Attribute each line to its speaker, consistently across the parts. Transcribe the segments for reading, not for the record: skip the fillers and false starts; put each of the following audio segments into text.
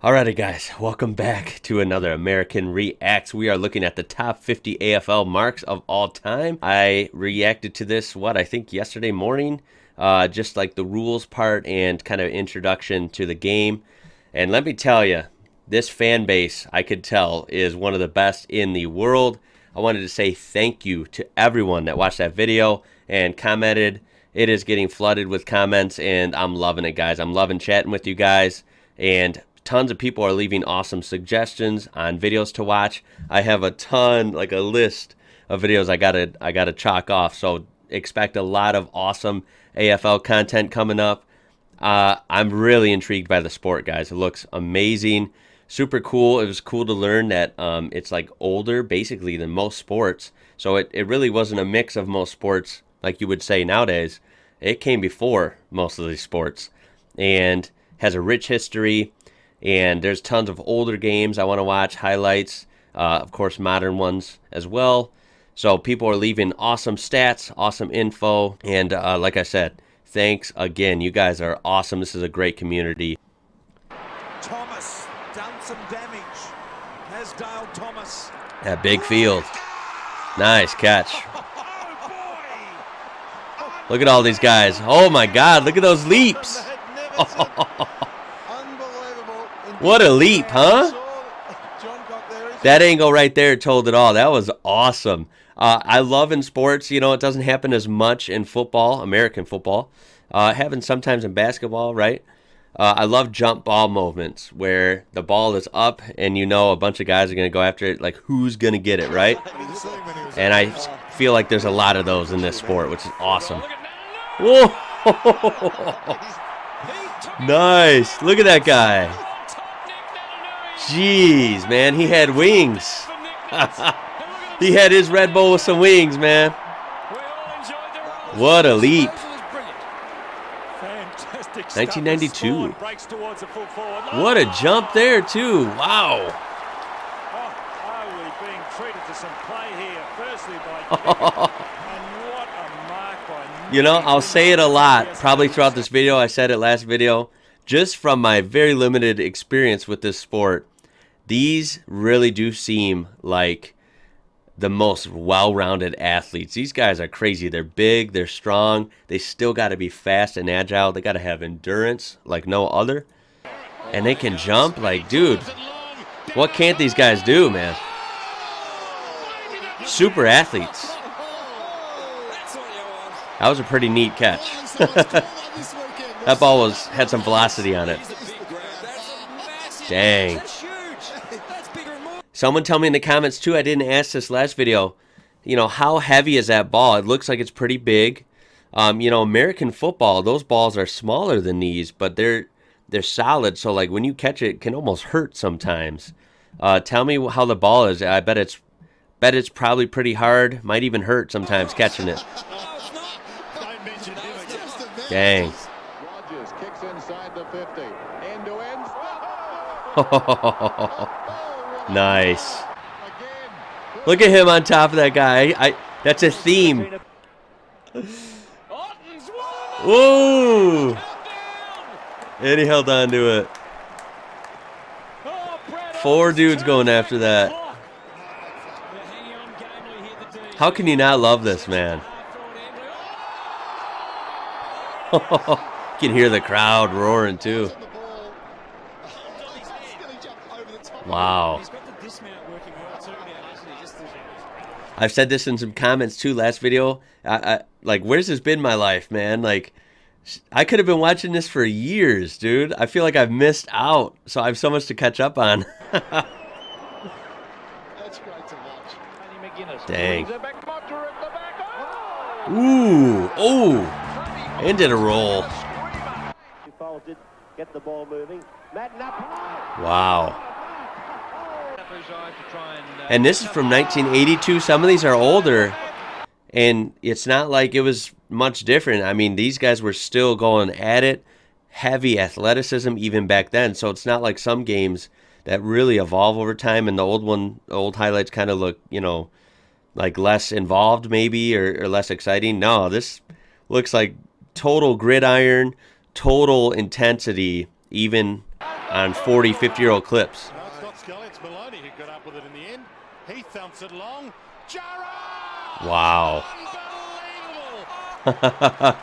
Speaker 1: Alrighty guys, welcome back to another American Reacts. We are looking at the top 50 AFL marks of all time. I reacted to this, I think yesterday morning, just like the rules part and kind of introduction to the game. And let me tell you, this fan base, I could tell, is one of the best in the world. I wanted to say thank you to everyone that watched that video and commented. It is getting flooded with comments, and I'm loving it, guys. I'm loving chatting with you guys, and tons of people are leaving awesome suggestions on videos to watch. I have a ton, like a list of videos I gotta chalk off. So expect a lot of awesome AFL content coming up. I'm really intrigued by the sport, guys. It looks amazing, super cool. It was cool to learn that it's like older, basically, than most sports. So it really wasn't a mix of most sports like you would say nowadays. It came before most of these sports and has a rich history. And there's tons of older games I want to watch, highlights, of course, modern ones as well. So people are leaving awesome stats, awesome info. And like I said, thanks again. You guys are awesome. This is a great community.
Speaker 2: Thomas done some damage. Has Dale Thomas.
Speaker 1: That big field. Nice catch. Look at all these guys. Oh, my God. Look at those leaps. What a leap, huh? That angle right there told it all. That was awesome. I love in sports, it doesn't happen as much in football, American football. It happens sometimes in basketball, right? I love jump ball movements where the ball is up and a bunch of guys are going to go after it, like who's going to get it, right? And I feel like there's a lot of those in this sport, which is awesome. Whoa! Nice. Look at that guy. Jeez, man, he had wings. He had his Red Bull with some wings, man. What a leap. 1992. What a jump there, too. Wow. I'll say it a lot, probably throughout this video. I said it last video. Just from my very limited experience with this sport, these really do seem like the most well-rounded athletes. These guys are crazy. They're big, they're strong, they still got to be fast and agile. They got to have endurance like no other. And they can jump. Like, dude, what can't these guys do, man? Super athletes. That was a pretty neat catch. That ball had some velocity on it. Dang. Someone tell me in the comments too, I didn't ask this last video, how heavy is that ball? It looks like it's pretty big. American football, those balls are smaller than these, but they're solid. So like when you catch it, it can almost hurt sometimes. Tell me how the ball is. I bet it's probably pretty hard. Might even hurt sometimes catching it. Dang. Nice. Look at him on top of that guy. That's a theme. Whoa! And he held on to it. 4 dudes going after that. How can you not love this, man? You can hear the crowd roaring too. Wow. I've said this in some comments too last video. Like, where's this been in my life, man? Like, I could have been watching this for years, dude. I feel like I've missed out. So I have so much to catch up on. Dang. Ooh. Oh. And did a roll. Wow. And this is from 1982. Some of these are older, and it's not like it was much different. I mean, these guys were still going at it. Heavy athleticism even back then. So it's not like some games that really evolve over time, and the old highlights kind of look, like less involved maybe or less exciting. No, this looks like total gridiron, total intensity, even on 40, 50-year-old clips.
Speaker 3: No, it's not Scully, it's Maloney who got up with it in the end. He thumps it long. Jarrah!
Speaker 1: Wow.
Speaker 3: Unbelievable!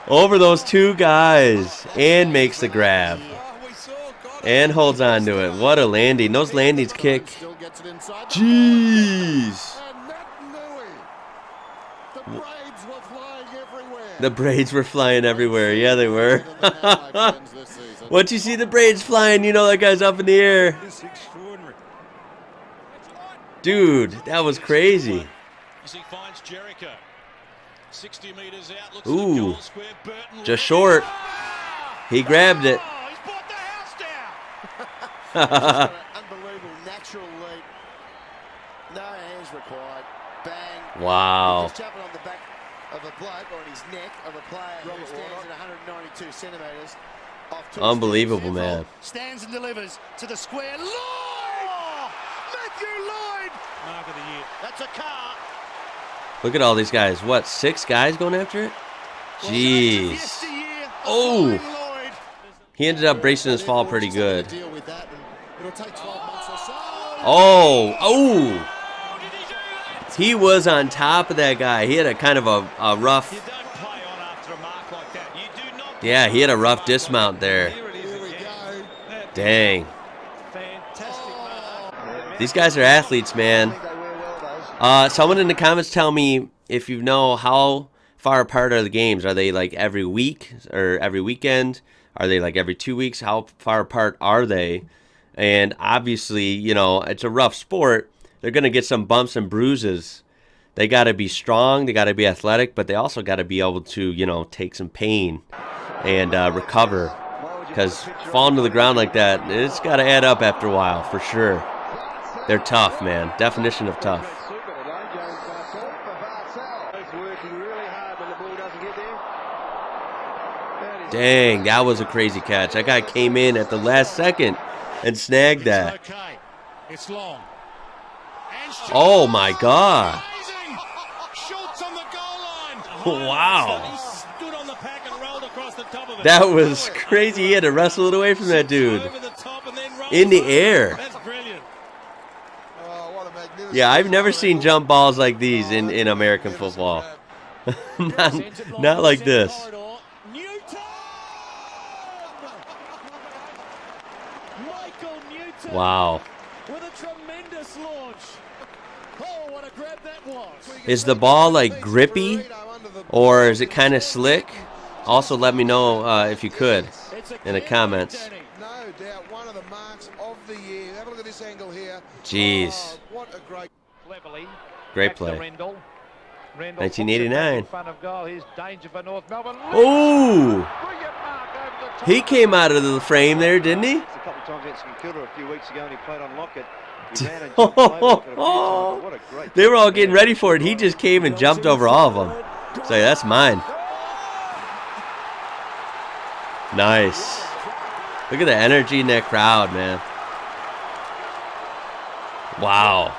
Speaker 1: Over those two guys and makes the grab. And holds on to it. What a landing. Those landings kick. Jeez. The braids were flying everywhere. Yeah, they were. Once you see the braids flying, you know that guy's up in the air. Dude, that was crazy. Ooh, just short. He grabbed it.
Speaker 3: Unbelievable natural leap. No hands required. Bang.
Speaker 1: Wow.
Speaker 3: Just jumping on the back of a bloke or on his neck of a player who stands at 192 centimetres.
Speaker 1: Unbelievable, man.
Speaker 3: Stands and delivers to the square. Lloyd! Matthew Lloyd! Mark of the year. That's a car.
Speaker 1: Look at all these guys. What, 6 guys going after it? Jeez. Oh. He ended up bracing his fall pretty good. Oh. Oh. He was on top of that guy. He had a kind of a rough... Yeah, he had a rough dismount there. Dang. These guys are athletes, man. Someone in the comments tell me if you know how far apart are the games. Are they like every week or every weekend? Are they like every 2 weeks? How far apart are they? And obviously, you know, it's a rough sport. They're going to get some bumps and bruises. They got to be strong. They got to be athletic, but they also got to be able to, you know, take some pain and recover. Because falling to the ground like that, it's got to add up after a while, for sure. They're tough, man. Definition of tough. Dang, that was a crazy catch. That guy came in at the last second and snagged that.
Speaker 3: It's long.
Speaker 1: Oh my God. Wow. That was crazy. He had to wrestle it away from that dude. In the air. Yeah, I've never seen jump balls like these in American football. not like this. Wow. Is the ball like grippy or is it kind of slick? Also, let me know if you could in the comments.
Speaker 2: No doubt one of the marks of the year. Have a look at this angle here.
Speaker 1: Jeez.
Speaker 2: What a
Speaker 1: Great play. 1989.
Speaker 4: Oh!
Speaker 1: Ooh! He came out of the frame there, didn't he?
Speaker 4: A couple of times against Kilda a few weeks ago, and he played on Lockett.
Speaker 1: They were all getting ready for it. He just came and jumped over all of them. So that's mine. Nice. Look at the energy in that crowd, man. Wow.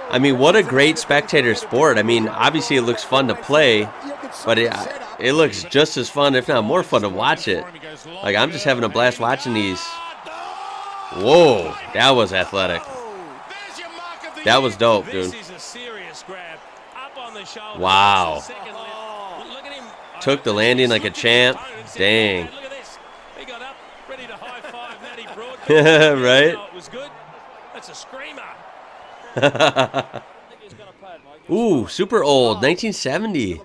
Speaker 1: I mean, what a great spectator sport. I mean, obviously it looks fun to play, but it looks just as fun, if not more fun, to watch it. Like, I'm just having a blast watching these. Whoa, that was athletic. That was dope, dude. Wow. Took the landing like a champ. Dang. Right? Ooh, super old, 1970.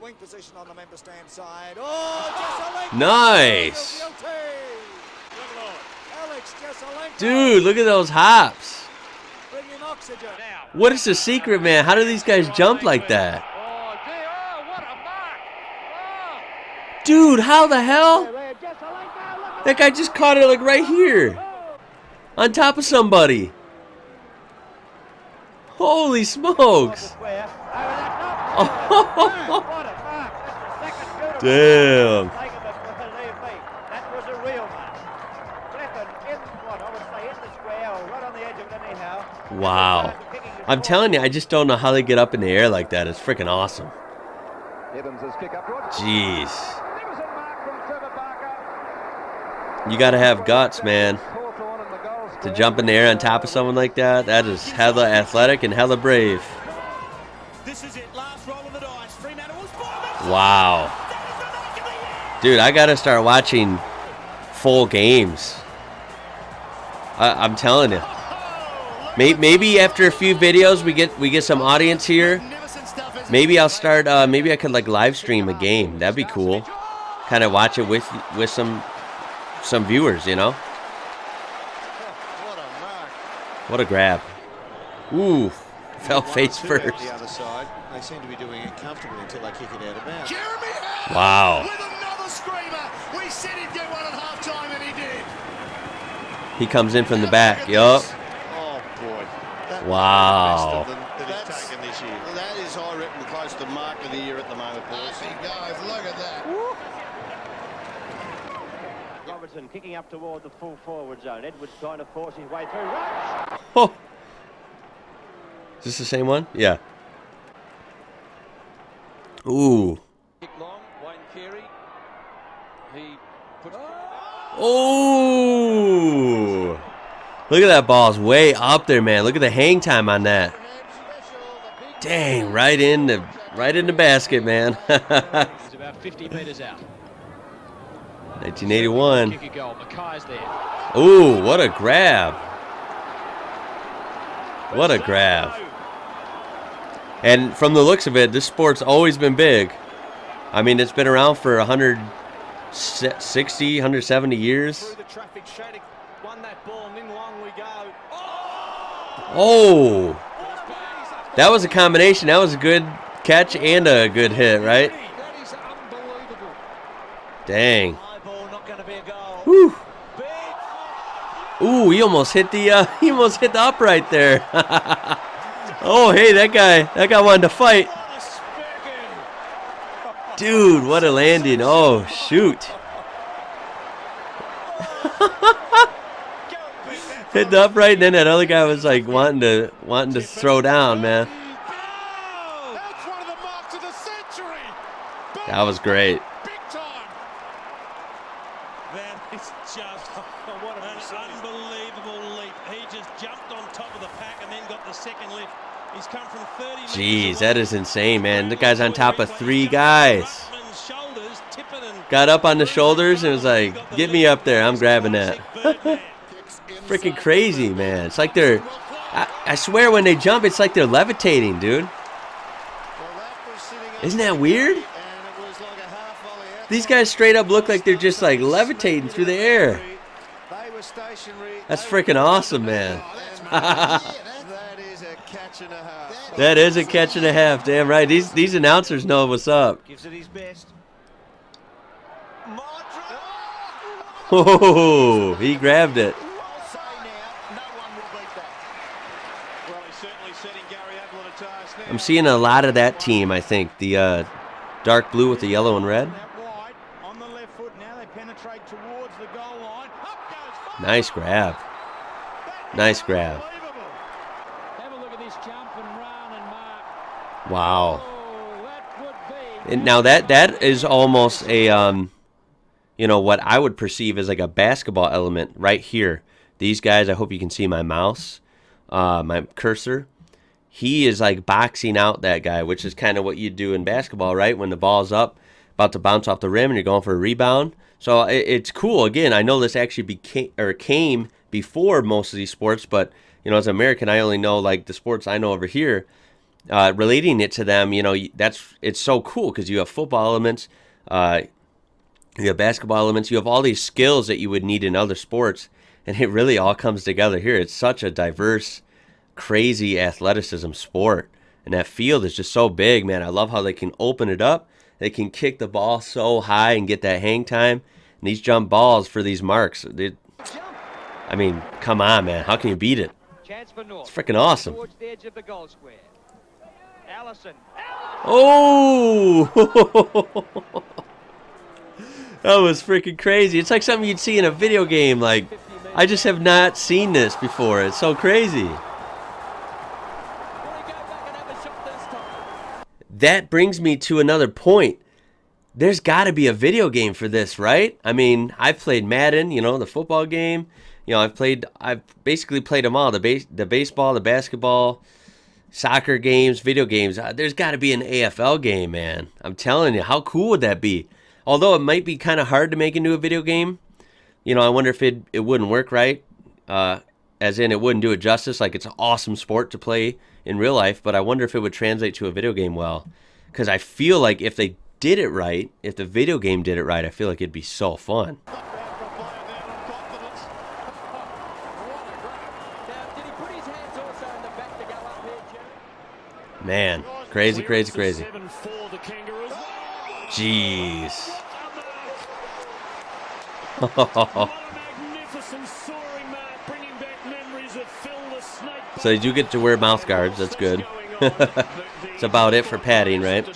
Speaker 1: Nice. Dude, look at those hops. What is the secret, man? How do these guys jump like that? Dude, how the hell? That guy just caught it like right here. On top of somebody. Holy smokes. Damn. Wow. I'm telling you, I just don't know how they get up in the air like that. It's freaking awesome. Jeez. You got to have guts, man, to jump in the air on top of someone like that. That is hella athletic and hella brave.
Speaker 3: This is it, last roll of the dice.
Speaker 1: Wow. Dude, I got to start watching full games. I'm telling you. Maybe after a few videos we get some audience here. Maybe I'll start. Maybe I could like live stream a game. That'd be cool. Kind of watch it with some viewers, you know. What a grab! Ooh, fell face first.
Speaker 2: The other side, they seem to be doing it comfortably until they kick it out of bounds.
Speaker 1: Wow.
Speaker 3: With another screamer. We said he'd get one at halftime, and he did.
Speaker 1: He comes in from the back. Yup.
Speaker 2: Oh boy.
Speaker 1: Wow.
Speaker 2: That he's taken this year. That is, I reckon, close to mark of the year at the moment, boys. He goes. Look at that.
Speaker 4: Robertson kicking up toward the full forward zone. Edwards trying to force his way through. Rush!
Speaker 1: Oh. Is this the same one? Yeah. Ooh.
Speaker 5: Kick long, Wayne Carey. He puts
Speaker 1: Oh. Look at that ball's way up there, man. Look at the hang time on that. Dang, right in the basket, man.
Speaker 5: He's about 50 metres out.
Speaker 1: 1981.
Speaker 5: Kick a goal. Mackay's there.
Speaker 1: Ooh, what a grab. What a grab. And from the looks of it, this sport's always been big. I mean, it's been around for 160, 170 years.
Speaker 5: Through the traffic, Shattuck won that ball, and in long we go.
Speaker 1: Oh! That was a combination. That was a good catch and a good hit, right?
Speaker 5: That is unbelievable.
Speaker 1: Dang.
Speaker 5: High ball, not going to be a goal.
Speaker 1: Whew.
Speaker 5: Big.
Speaker 1: Ooh, he almost hit the upright there. Oh, hey, that guy wanted to fight. Dude, what a landing. Oh, shoot. Hit the upright, and then that other guy was like wanting to throw down, man.
Speaker 3: That's one of the marks of the century.
Speaker 1: That was great.
Speaker 3: Big time.
Speaker 6: That is just what an unbelievable leap. He just jumped on top of the pack and then got the second lift. He's come from 30 meters
Speaker 1: Jeez,
Speaker 6: away.
Speaker 1: that is insane, man. The guy's on top of 3 guys. Got up on the shoulders and was like, get me up there. I'm grabbing that. Freaking crazy, man. It's like they're, I swear when they jump, it's like they're levitating, dude. Isn't that weird? These guys straight up look like they're just like levitating through the air. That's freaking awesome, man. That is a catch and a half. Damn right. These announcers know what's up.
Speaker 4: Gives it his best.
Speaker 1: Oh, he grabbed it. I'm seeing a lot of that team, I think. The dark blue with the yellow and red. Nice grab. Nice grab.
Speaker 5: Have a look at this jump and run and mark.
Speaker 1: Wow.
Speaker 5: Oh, that would be.
Speaker 1: And now that is almost a you know, what I would perceive as like a basketball element right here. These guys, I hope you can see my mouse, my cursor. He is like boxing out that guy, which is kind of what you do in basketball, right? When the ball's up, about to bounce off the rim, and you're going for a rebound. So it's cool. Again, I know this actually came before most of these sports, but you know, as an American, I only know like the sports I know over here. Relating it to them, you know, it's so cool because you have football elements, you have basketball elements, you have all these skills that you would need in other sports, and it really all comes together here. It's such a diverse, crazy athleticism sport, and that field is just so big, man. I love how they can open it up. They can kick the ball so high and get that hang time, and these jump balls for these marks. I mean, come on, man. How can you beat it?
Speaker 4: Chance for North.
Speaker 1: It's freaking awesome.
Speaker 4: Towards the edge of the goal square. Allison.
Speaker 1: Oh! That was freaking crazy. It's like something you'd see in a video game. Like, I just have not seen this before. It's so crazy. That brings me to another point. there's got to be a video game for this, right? I mean, I've played Madden, you know, the football game. You know, I've basically played them all, the baseball, the basketball, soccer games, video games. There's got to be an AFL game, man. I'm telling you, how cool would that be? Although it might be kind of hard to make into a video game. You know, I wonder if it wouldn't work right. As in, it wouldn't do it justice. Like, it's an awesome sport to play in real life, but I wonder if it would translate to a video game well. Because I feel like if they did it right, if the video game did it right, I feel like it'd be so fun. Man, crazy, crazy, crazy. Jeez. So you do get to wear mouth guards. That's good. It's about it for padding, right?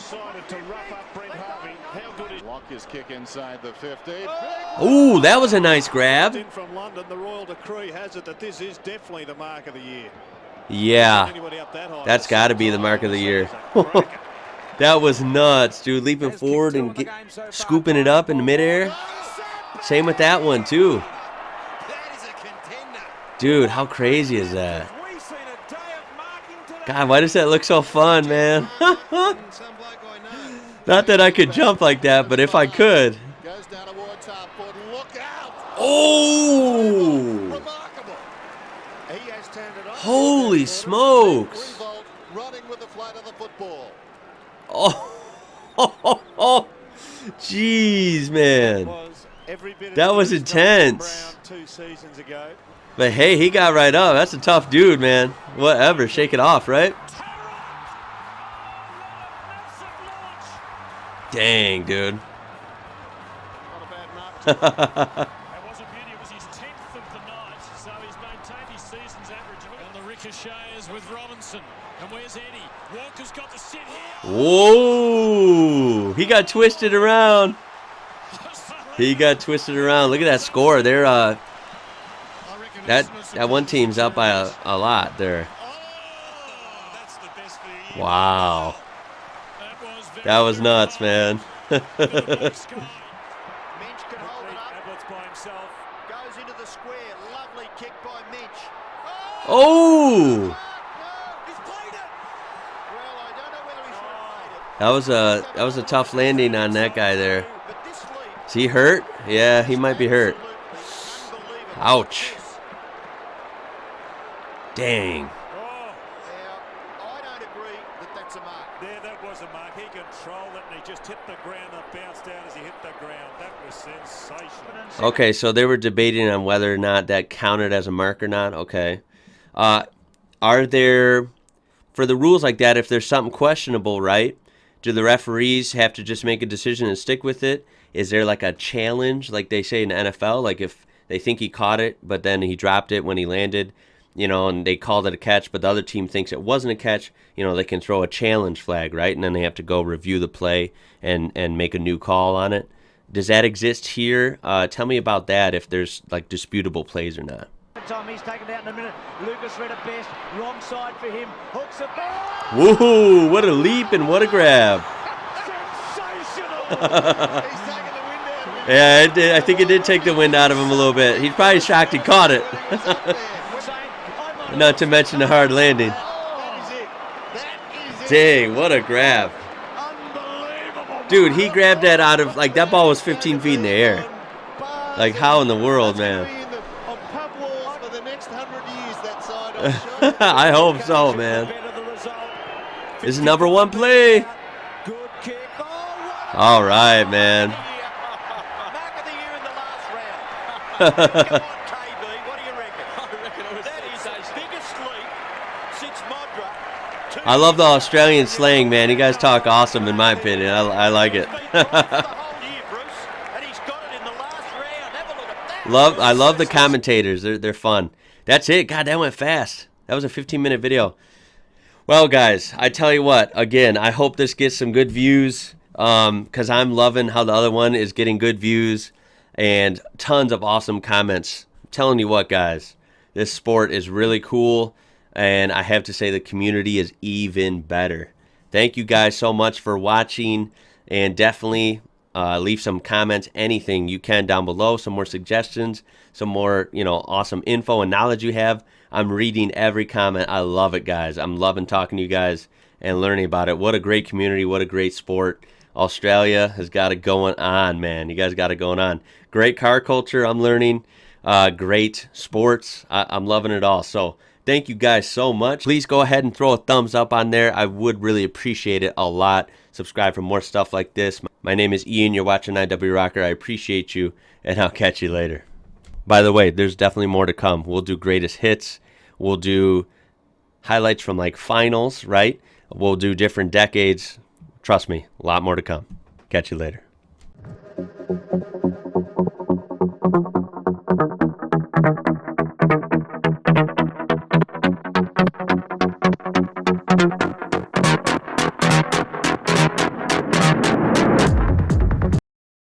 Speaker 1: Ooh, that was a nice grab.
Speaker 3: From London, the Royal Decree has it that this is definitely the mark of the year.
Speaker 1: Yeah, that's got to be the mark of the year. That was nuts, dude. Leaping forward and scooping it up in midair. Same with that one, too. Dude, how crazy is that? God, why does that look so fun, man? Not that I could jump like that, but if I could. Oh! Holy smokes! Oh, jeez, man. That was intense. But hey, he got right up. That's a tough dude, man. Whatever, shake it off, right? Dang, dude.
Speaker 5: It was a beauty. It was his 10th of the night, so he's maintained his season's average. And the ricochets with Robinson. And where's Eddie? Walker's got the sit here.
Speaker 1: Whoa! He got twisted around. He got twisted around. Look at that score. They're that one team's up by a lot there. Wow. That was nuts, man. Oh! That was a tough landing on that guy there. Is he hurt? Yeah, he might be hurt. Ouch. Dang.
Speaker 3: I don't agree that that's a mark.
Speaker 7: There, that was a mark. He controlled it and he just hit the ground and bounced out as he hit the ground. That was sensational.
Speaker 1: Okay, so they were debating on whether or not that counted as a mark or not. Okay. Are there, for the rules like that, if there's something questionable, right, do the referees have to just make a decision and stick with it? Is there like a challenge, like they say in the NFL, like if they think he caught it, but then he dropped it when he landed, you know, and they called it a catch, but the other team thinks it wasn't a catch, you know, they can throw a challenge flag, right? And then they have to go review the play and make a new call on it. Does that exist here? Tell me about that, if there's like disputable plays or not.
Speaker 4: Time he's taken out in a minute. Lucas read it best. Wrong side for him. Hooks it back.
Speaker 1: Woohoo! What a leap and what a grab. Yeah, it did. I think it did take the wind out of him a little bit. He's probably shocked he caught it. Not to mention the hard landing. Dang, what a grab. Dude, he grabbed that out of, like, that ball was 15 feet in the air. Like, how in the world, man? I hope so, man. This is number one play. All right, man. I love the Australian slang, man. You guys talk awesome, in my opinion. I like it. I love the commentators. They're fun. That's it. God, that went fast. That was a 15-minute video. Well, guys, I tell you what. Again, I hope this gets some good views, because I'm loving how the other one is getting good views and tons of awesome comments. I'm telling you what, guys, this sport is really cool, and I have to say the community is even better. Thank you guys so much for watching, and definitely Leave some comments, anything you can down below, some more suggestions, some more, awesome info and knowledge you have. I'm reading every comment. I love it, guys. I'm loving talking to you guys and learning about it. What a great community. What a great sport. Australia has got it going on, man. You guys got it going on. Great car culture, I'm learning. Great sports. I'm loving it all. So thank you guys so much. Please go ahead and throw a thumbs up on there. I would really appreciate it a lot. Subscribe for more stuff like this. My name is Ian. You're watching IWrocker. I appreciate you, and I'll catch you later. By the way, there's definitely more to come. We'll do greatest hits. We'll do highlights from like finals, right? We'll do different decades. Trust me, a lot more to come. Catch you later.